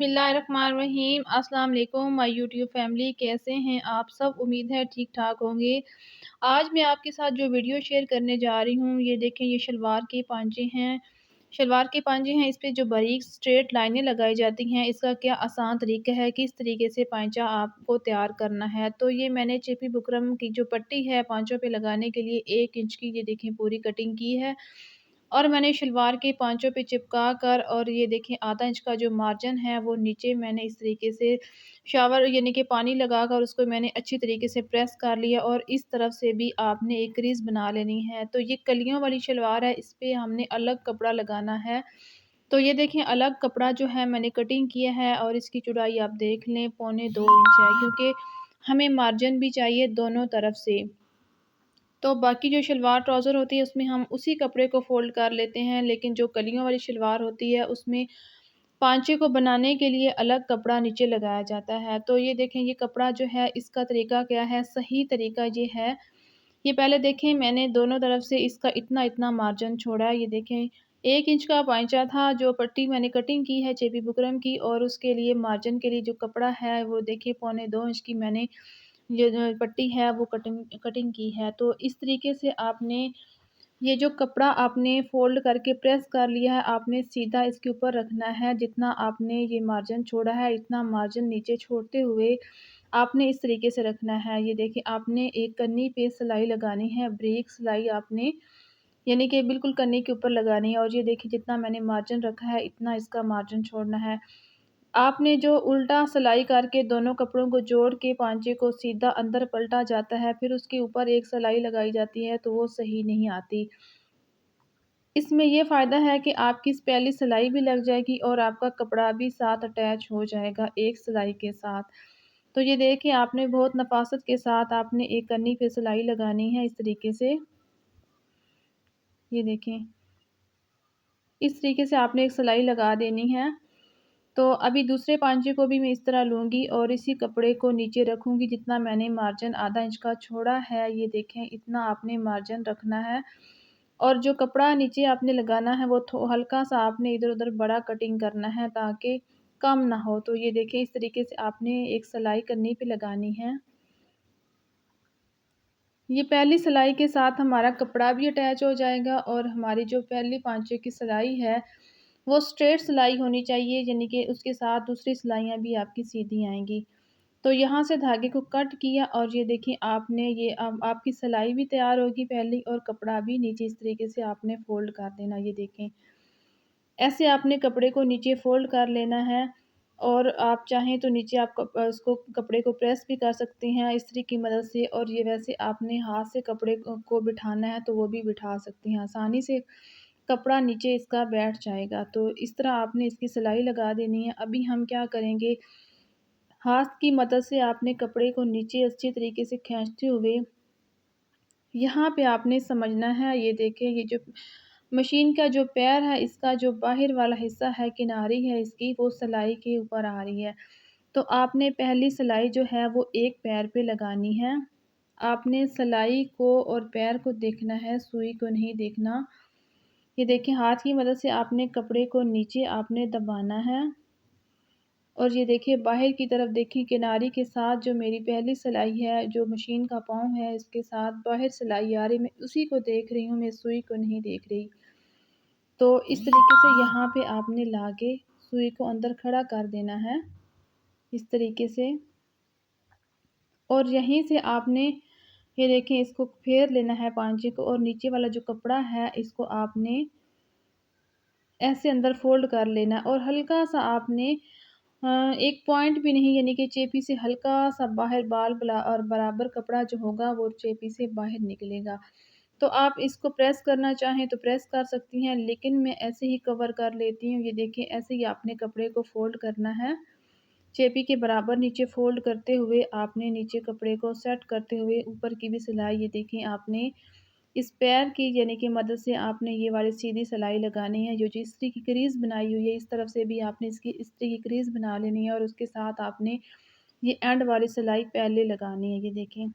बिस्मिल्लाहिर्रहमानिर्रहीम। अस्सलाम वालेकुम माय यूट्यूब फैमिली, कैसे हैं आप सब? उम्मीद है ठीक ठाक होंगे। आज मैं आपके साथ जो वीडियो शेयर करने जा रही हूँ, ये देखें, ये शलवार के पांचे हैं। शलवार के पांचे हैं, इस पे जो बारीक स्ट्रेट लाइनें लगाई जाती हैं, इसका क्या आसान तरीका है, किस तरीके से पांचा आपको तैयार करना है। तो ये मैंने चेपी बुकरम की जो पट्टी है पांचों पे लगाने के लिए 1 इंच की, ये देखें, पूरी कटिंग की है। और मैंने शलवार के पाँचों पे चिपका कर, और ये देखें, आधा इंच का जो मार्जिन है वो नीचे मैंने इस तरीके से शावर यानी कि पानी लगाकर उसको मैंने अच्छी तरीके से प्रेस कर लिया। और इस तरफ से भी आपने एक क्रीज बना लेनी है। तो ये कलियों वाली शलवार है, इस पे हमने अलग कपड़ा लगाना है। तो ये देखें, अलग कपड़ा जो है मैंने कटिंग किया है, और इसकी चौड़ाई आप देख लें, 2.25 इंच है, क्योंकि हमें मार्जिन भी चाहिए दोनों तरफ से। तो बाकी जो शलवार ट्राउज़र होती है उसमें हम उसी कपड़े को फ़ोल्ड कर लेते हैं, लेकिन जो कलियों वाली शलवार होती है उसमें पाँचे को बनाने के लिए अलग कपड़ा नीचे लगाया जाता है। तो ये देखें, ये कपड़ा जो है इसका तरीका क्या है, सही तरीका ये है, ये पहले देखें, मैंने दोनों तरफ से इसका इतना-इतना मार्जिन छोड़ा है। ये देखें, 1 इंच का पाँचा था, जो पट्टी मैंने कटिंग की है चेपी बुकरम की, और उसके लिए मार्जिन के लिए जो कपड़ा है वो देखिए 2.25 इंच की मैंने ये जो पट्टी है वो कटिंग कटिंग की है। तो इस तरीके से आपने ये जो कपड़ा आपने फ़ोल्ड करके प्रेस कर लिया है, आपने सीधा इसके ऊपर रखना है। जितना आपने ये मार्जिन छोड़ा है, इतना मार्जिन नीचे छोड़ते हुए आपने इस तरीके से रखना है। ये देखिए, आपने एक कन्नी पे सिलाई लगानी है, ब्रेक सिलाई आपने यानी कि बिल्कुल कन्नी के ऊपर लगानी है। और ये देखिए, जितना मैंने मार्जिन रखा है, इतना इसका मार्जिन छोड़ना है। आपने जो उल्टा सिलाई करके दोनों कपड़ों को जोड़ के पांचे को सीधा अंदर पलटा जाता है, फिर उसके ऊपर एक सिलाई लगाई जाती है, तो वो सही नहीं आती। इसमें ये फ़ायदा है कि आपकी पहली सिलाई भी लग जाएगी और आपका कपड़ा भी साथ अटैच हो जाएगा एक सिलाई के साथ। तो ये देखिए, आपने बहुत नफ़ासत के साथ आपने एक कन्नी पे सिलाई लगानी है इस तरीके से। ये देखें, इस तरीके से आपने एक सिलाई लगा देनी है। तो अभी दूसरे पांचे को भी मैं इस तरह लूँगी और इसी कपड़े को नीचे रखूँगी, जितना मैंने मार्जिन आधा इंच का छोड़ा है। ये देखें, इतना आपने मार्जिन रखना है। और जो कपड़ा नीचे आपने लगाना है वो हल्का-सा आपने इधर-उधर बड़ा कटिंग करना है, ताकि कम ना हो। तो ये देखिए, इस तरीके से आपने एक सिलाई कन्नी पे लगानी है। ये पहली सिलाई के साथ हमारा कपड़ा भी अटैच हो जाएगा, और हमारी जो पहली पाँचे की सिलाई है वो स्ट्रेट सिलाई होनी चाहिए, यानी कि उसके साथ दूसरी सिलाइयाँ भी आपकी सीधी आएँगी। तो यहाँ से धागे को कट किया, और ये देखिए, आपने ये अब आपकी सिलाई भी तैयार होगी पहली, और कपड़ा भी नीचे इस तरीके से आपने फ़ोल्ड कर देना। ये देखें, ऐसे आपने कपड़े को नीचे फ़ोल्ड कर लेना है। और आप चाहें तो नीचे आप उसको कपड़े को प्रेस भी कर सकते हैं इस्त्री की मदद से, और ये वैसे आपने हाथ से कपड़े को बिठाना है तो वो भी बिठा सकती हैं। आसानी से कपड़ा नीचे इसका बैठ जाएगा। तो इस तरह आपने इसकी सिलाई लगा देनी है। अभी हम क्या करेंगे, हाथ की मदद से आपने कपड़े को नीचे अच्छी तरीके से खींचते हुए यहाँ पे आपने समझना है। ये देखिए, ये जो मशीन का जो पैर है, इसका जो बाहर वाला हिस्सा है, किनारी है इसकी, वो सिलाई के ऊपर आ रही है। तो आपने पहली सिलाई जो है वो एक पैर पे लगानी है। आपने सिलाई को और पैर को देखना है, सुई को नहीं देखना। ये देखिए, हाथ की मदद से आपने कपड़े को नीचे आपने दबाना है। और ये देखिए, बाहर की तरफ देखिए, किनारी के साथ जो मेरी पहली सिलाई है, जो मशीन का पाँव है, इसके साथ बाहर सिलाई आ रही, मैं उसी को देख रही हूँ, मैं सुई को नहीं देख रही। तो इस तरीके से यहाँ पे आपने लाके सुई को अंदर खड़ा कर देना है, इस तरीके से। और यहीं से आपने ये देखें, इसको फेर लेना है पांचे को, और नीचे वाला जो कपड़ा है इसको आपने ऐसे अंदर फ़ोल्ड कर लेना है। और हल्का-सा आपने एक पॉइंट भी नहीं, यानी कि चेपी से हल्का-सा बाहर बाल बला और बराबर कपड़ा जो होगा वो चेपी से बाहर निकलेगा। तो आप इसको प्रेस करना चाहें तो प्रेस कर सकती हैं, लेकिन मैं ऐसे ही कवर कर लेती हूँ। ये देखिए, ऐसे ही आपने कपड़े को फ़ोल्ड करना है। चेपी के बराबर नीचे फ़ोल्ड करते हुए आपने नीचे कपड़े को सेट करते हुए ऊपर की भी सिलाई, ये देखें, आपने इस पैर की यानी कि मदद से आपने ये वाली सीधी सिलाई लगानी है। जो इस्त्री की क्रीज़ बनाई हुई है, इस तरफ से भी आपने इसकी इस्त्री की क्रीज़ बना लेनी है, और उसके साथ आपने ये एंड वाली सिलाई पहले लगानी है। ये देखें,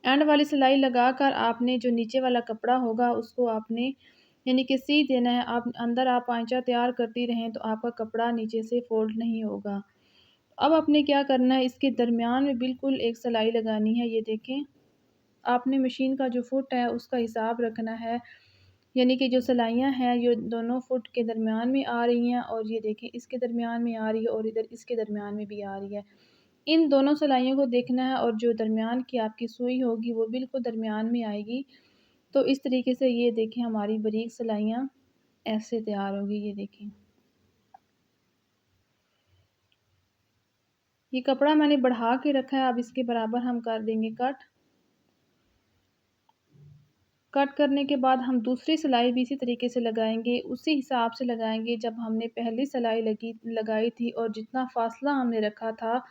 एंड वाली सिलाई लगाकर आपने जो नीचे वाला कपड़ा होगा उसको आपने यानी कि सी देना है। आप अंदर आप पाँचा तैयार करती रहें तो आपका कपड़ा नीचे से फ़ोल्ड नहीं होगा। अब आपने क्या करना है, इसके दरमियान में बिल्कुल एक सिलाई लगानी है। ये देखें, आपने मशीन का जो फुट है उसका हिसाब रखना है, यानी कि जो सिलाइयाँ हैं ये दोनों फुट के दरमियान में आ रही हैं, और ये देखें इसके दरमियान में आ रही है और इधर इसके दरमियान में भी आ रही है। इन दोनों सिलाइयों को देखना है और जो दरमियान की आपकी सुई होगी वो बिल्कुल दरमियान में आएगी। तो इस तरीके से ये देखें हमारी बारीक सिलाइयाँ ऐसे तैयार होगी। ये देखें, ये कपड़ा मैंने बढ़ा के रखा है, अब इसके बराबर हम कर देंगे कट। कट करने के बाद हम दूसरी सिलाई भी इसी तरीके से लगाएंगे, उसी हिसाब से लगाएंगे जब हमने पहली सिलाई लगाई थी, और जितना फासला हमने रखा था,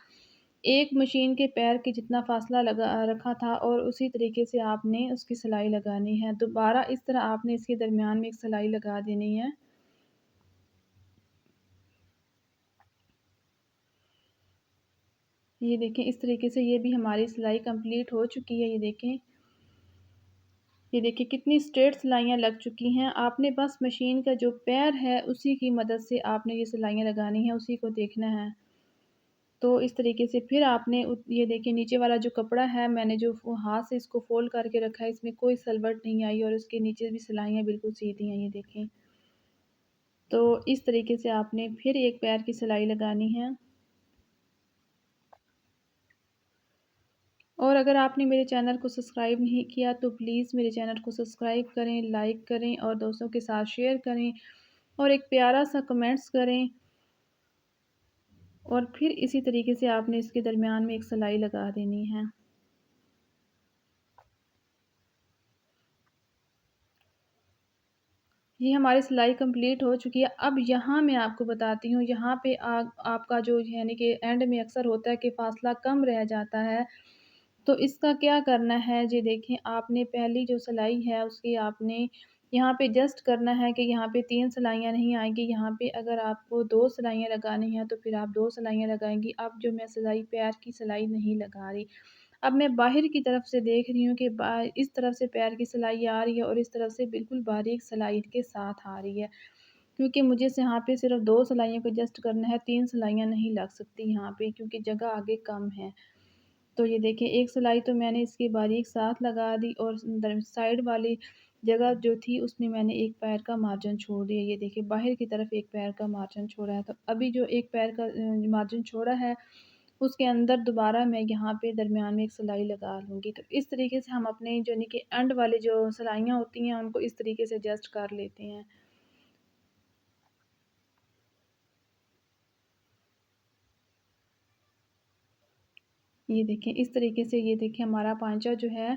एक मशीन के पैर के जितना फासला लगा रखा था, और उसी तरीके से आपने उसकी सिलाई लगानी है। दोबारा इस तरह आपने इसके दरमियान में एक सिलाई लगा देनी है। ये देखें, इस तरीके से ये भी हमारी सिलाई कंप्लीट हो चुकी है। ये देखिए कितनी स्ट्रेट सिलाइयाँ लग चुकी हैं। आपने बस मशीन का जो पैर है उसी की मदद से आपने ये सिलाइयाँ लगानी है, उसी को देखना है। तो इस तरीके से फिर आपने ये देखिए नीचे वाला जो कपड़ा है मैंने जो हाथ से इसको फोल्ड करके रखा है, इसमें कोई सलवट नहीं आई और इसके नीचे भी सिलाइयाँ बिल्कुल सीधी हैं। ये देखें, तो इस तरीके से आपने फिर एक पैर की सिलाई लगानी है। और अगर आपने मेरे चैनल को सब्सक्राइब नहीं किया तो प्लीज़ मेरे चैनल को सब्सक्राइब करें, लाइक करें और दोस्तों के साथ शेयर करें, और एक प्यारा सा कमेंट्स करें। और फिर इसी तरीके से आपने इसके दरमियान में एक सिलाई लगा देनी है। ये हमारी सिलाई कंप्लीट हो चुकी है। अब यहाँ मैं आपको बताती हूँ, यहाँ पे आपका जो यानी कि एंड में अक्सर होता है कि फ़ासला कम रह जाता है, तो इसका क्या करना है। जी देखें, आपने पहली जो सिलाई है उसकी आपने यहाँ पे एडजस्ट करना है कि यहाँ पे 3 सिलाइयाँ नहीं आएँगी, यहाँ पे अगर आपको 2 सिलाइयाँ लगानी हैं तो फिर आप 2 सिलाइयाँ लगाएँगी। अब जो मैं सिलाई पैर की सिलाई नहीं लगा रही, अब मैं बाहर की तरफ से देख रही हूँ कि बा इस तरफ से पैर की सिलाई आ रही है और इस तरफ से बिल्कुल बारीक सिलाई के साथ आ रही है। क्योंकि मुझे से यहाँ पे सिर्फ़ 2 सिलाइयों को एडजस्ट करना है, 3 सिलाइयाँ नहीं लग सकती यहाँ पे क्योंकि जगह आगे कम है। तो ये देखिए, एक सिलाई तो मैंने इसकी बारीक साथ लगा दी और साइड वाली जगह जो थी उसमें मैंने एक पैर का मार्जिन छोड़ दिया। ये देखिए, बाहर की तरफ एक पैर का मार्जिन छोड़ा है, तो अभी जो एक पैर का मार्जिन छोड़ा है उसके अंदर दोबारा मैं यहाँ पे दरमियान में एक सिलाई लगा लूँगी। तो इस तरीके से हम अपने जो यानी कि एंड वाली जो सिलाइयाँ होती हैं उनको इस तरीके से एडजस्ट कर लेते हैं। ये देखें, इस तरीके से ये देखिए हमारा पांचा जो है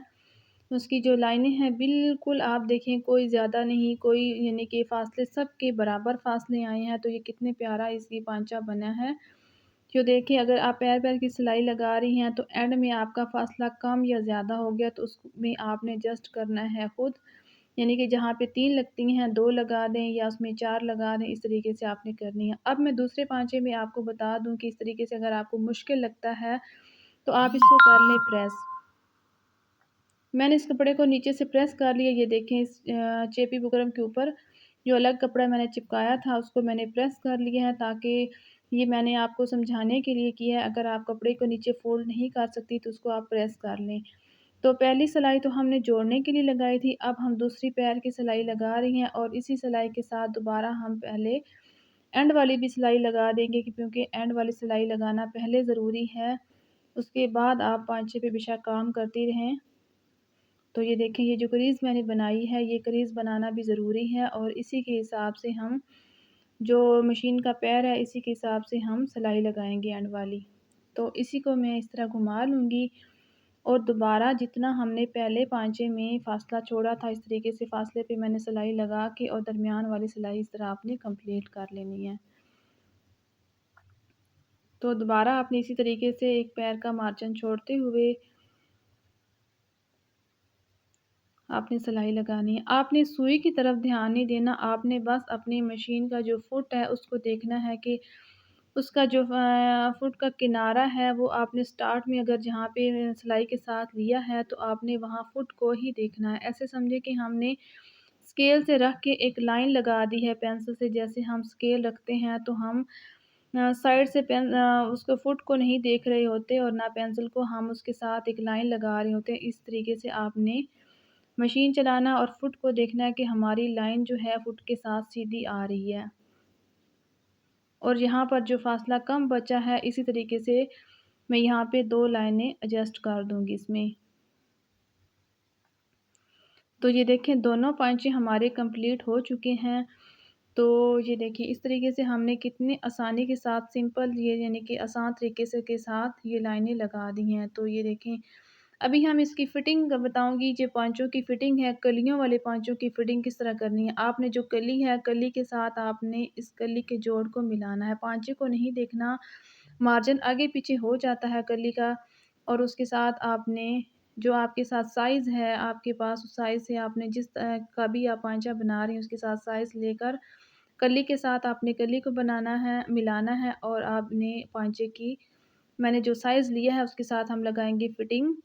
उसकी जो लाइनें हैं बिल्कुल आप देखें कोई ज़्यादा नहीं, कोई यानी कि फ़ासले सब के बराबर फ़ासले आए हैं, तो ये कितने प्यारा इसकी पांचा बना है। जो देखिए, अगर आप पैर-पैर की सिलाई लगा रही हैं तो एंड में आपका फ़ासला कम या ज़्यादा हो गया तो उसमें आपने एडजस्ट करना है खुद। यानी कि जहाँ पे 3 लगती हैं 2 लगा दें या उसमें 4 लगा दें, इस तरीके से आपने करनी है। अब मैं दूसरे पांचे में आपको बता दूँ कि इस तरीके से अगर आपको मुश्किल लगता है तो आप इसको कर लें प्रेस। मैंने इस कपड़े को नीचे से प्रेस कर लिया। ये देखें, इस चेपी बुकरम के ऊपर जो अलग कपड़ा मैंने चिपकाया था उसको मैंने प्रेस कर लिया है, ताकि ये मैंने आपको समझाने के लिए किया है। अगर आप कपड़े को नीचे फ़ोल्ड नहीं कर सकती तो उसको आप प्रेस कर लें। तो पहली सिलाई तो हमने जोड़ने के लिए लगाई थी, अब हम दूसरी पैर की सिलाई लगा रही हैं और इसी सिलाई के साथ दोबारा हम पहले एंड वाली भी सिलाई लगा देंगे, क्योंकि एंड वाली सिलाई लगाना पहले ज़रूरी है, उसके बाद आप पाँचे पे बेशक काम करती रहें। तो ये देखें, ये जो क्रीज़ मैंने बनाई है ये क्रीज़ बनाना भी ज़रूरी है, और इसी के हिसाब से हम जो मशीन का पैर है इसी के हिसाब से हम सिलाई लगाएंगे एंड वाली। तो इसी को मैं इस तरह घुमा लूँगी और दोबारा जितना हमने पहले पाँचे में फ़ासला छोड़ा था इस तरीके से फ़ासले पे मैंने सिलाई लगा के और दरमियान वाली सिलाई इस तरह आपने कंप्लीट कर लेनी है। तो दोबारा आपने इसी तरीके से एक पैर का मार्जिन छोड़ते हुए आपने सिलाई लगानी है। आपने सुई की तरफ ध्यान नहीं देना, आपने बस अपनी मशीन का जो फुट है उसको देखना है कि उसका जो फुट का किनारा है वो आपने स्टार्ट में अगर जहाँ पे सिलाई के साथ लिया है तो आपने वहाँ फुट को ही देखना है। ऐसे समझे कि हमने स्केल से रख के एक लाइन लगा दी है पेंसिल से। जैसे हम स्केल रखते हैं तो हम साइड से उसको फुट को नहीं देख रहे होते और ना पेंसिल को, हम उसके साथ एक लाइन लगा रहे होते हैं। इस तरीके से आपने मशीन चलाना और फुट को देखना है कि हमारी लाइन जो है फुट के साथ सीधी आ रही है। और यहाँ पर जो फासला कम बचा है, इसी तरीके से मैं यहाँ पे 2 लाइनें एडजस्ट कर दूँगी इसमें। तो ये देखें दोनों पाँचे हमारे कंप्लीट हो चुके हैं। तो ये देखिए इस तरीके से हमने कितनी आसानी के साथ सिंपल ये यानी कि आसान तरीके से के साथ ये लाइनें लगा दी हैं। तो ये देखें अभी हम इसकी फ़िटिंग बताऊँगी। जो पाँचों की फ़िटिंग है, कलियों वाले पाँचों की फ़िटिंग किस तरह करनी है। आपने जो कली है, कली के साथ आपने इस कली के जोड़ को मिलाना है। पाँचे को नहीं देखना, मार्जिन आगे पीछे हो जाता है कली का। और उसके साथ आपने जो आपके साथ साइज़ है आपके पास, उस साइज़ से आपने जिस का भी आप पाँचा बना रही हैं उसके साथ साइज़ लेकर कली के साथ आपने कली को बनाना है, मिलाना है और आपने पाँचे की मैंने जो साइज़ लिया है उसके साथ हम लगाएँगे फ़िटिंग।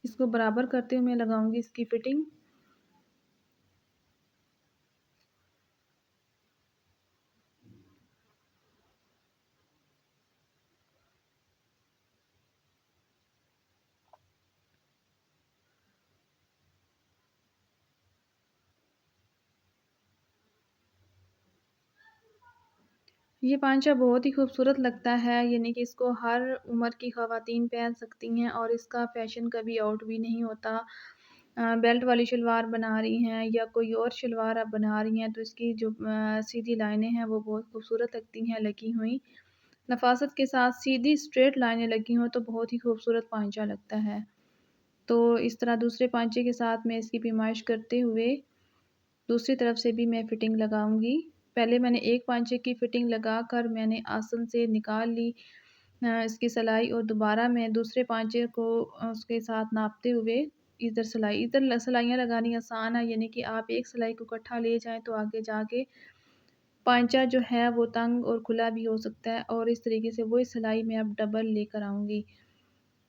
इसको बराबर करते हुए मैं लगाऊँगी इसकी फ़िटिंग। ये पांचा बहुत ही खूबसूरत लगता है, यानी कि इसको हर उम्र की ख़वातीन पहन सकती हैं और इसका फ़ैशन कभी आउट भी नहीं होता। बेल्ट वाली शलवार बना रही हैं या कोई और शलवार आप बना रही हैं तो इसकी जो सीधी लाइनें हैं वो बहुत खूबसूरत लगती हैं लगी हुई। नफ़ासत के साथ सीधी स्ट्रेट लाइनें लगी हों तो बहुत ही खूबसूरत पांचा लगता है। तो इस तरह दूसरे पांचे के साथ मैं इसकी पैमाइश करते हुए दूसरी तरफ से भी मैं फ़िटिंग लगाऊँगी। पहले मैंने एक पांचे की फ़िटिंग लगाकर मैंने आसन से निकाल ली इसकी सिलाई और दोबारा मैं दूसरे पांचे को उसके साथ नापते हुए इधर सिलाइयाँ लगानी आसान है, यानी कि आप एक सिलाई को इकट्ठा ले जाएँ तो आगे जाके पांचा जो है वो तंग और खुला भी हो सकता है। और इस तरीके से वही सिलाई मैं अब डबल लेकर आऊँगी।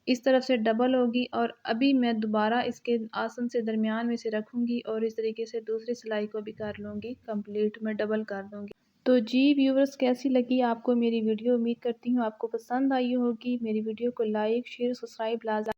इस तरफ से डबल होगी और अभी मैं दोबारा इसके आसन से दरमियान में से रखूँगी और इस तरीके से दूसरी सिलाई को भी कर लूँगी कंप्लीट, मैं डबल कर दूँगी। तो जी व्यूअर्स, कैसी लगी आपको मेरी वीडियो? उम्मीद करती हूँ आपको पसंद आई होगी। मेरी वीडियो को लाइक, शेयर, सब्सक्राइब लाज़